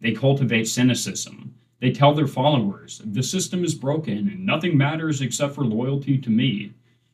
They cultivate cynicism. They tell their followers, the system is broken and nothing matters except for loyalty to me.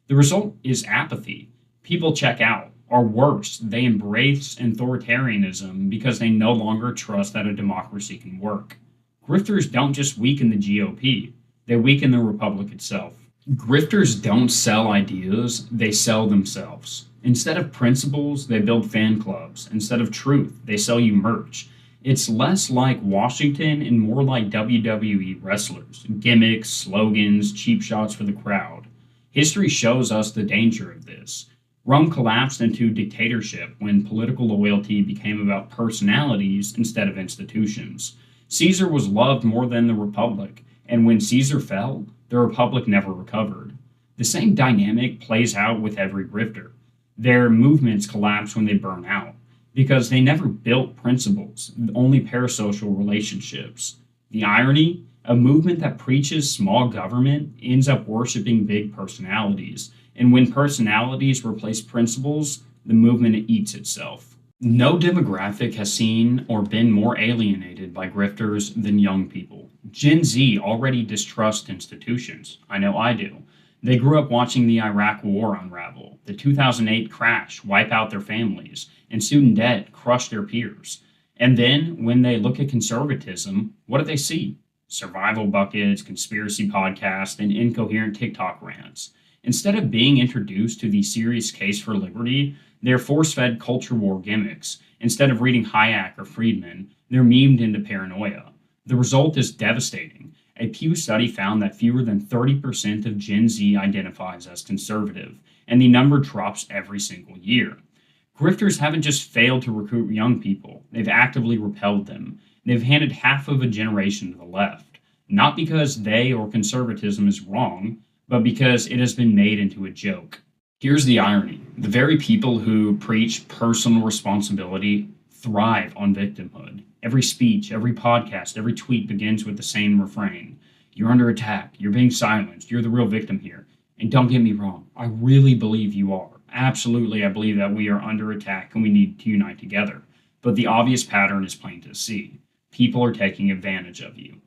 The result is apathy. People check out, or worse, they embrace authoritarianism because they no longer trust that a democracy can work. Grifters don't just weaken the GOP, they weaken the republic itself. Grifters don't sell ideas, they sell themselves. Instead of principles, they build fan clubs. Instead of truth, they sell you merch. It's less like Washington and more like WWE wrestlers gimmicks, slogans, cheap shots for the crowd. History shows us the danger of this. Rome collapsed into dictatorship when political loyalty became about personalities instead of institutions. Caesar was loved more than the Republic, and when Caesar fell, the Republic never recovered. The same dynamic plays out with every grifter. Their movements collapse when they burn out, because they never built principles, only parasocial relationships. The irony, a movement that preaches small government ends up worshiping big personalities, and when personalities replace principles, the movement eats itself. No demographic has seen or been more alienated by grifters than young people. Gen Z already distrusts institutions. I know I do. They grew up watching the Iraq War unravel, the 2008 crash wipe out their families, and student debt crush their peers. And then, when they look at conservatism, what do they see? Survival buckets, conspiracy podcasts, and incoherent TikTok rants. Instead of being introduced to the serious case for liberty, they're force-fed culture war gimmicks. Instead of reading Hayek or Friedman, they're memed into paranoia. The result is devastating. A Pew study found that fewer than 30% of Gen Z identifies as conservative, and the number drops every single year. Grifters haven't just failed to recruit young people, they've actively repelled them. They've handed half of a generation to the left, not because they or conservatism is wrong, but because it has been made into a joke. Here's the irony. The very people who preach personal responsibility thrive on victimhood. Every speech, every podcast, every tweet begins with the same refrain. You're under attack. You're being silenced. You're the real victim here. And don't get me wrong, I really believe you are. Absolutely, I believe that we are under attack and we need to unite together. But the obvious pattern is plain to see. People are taking advantage of you.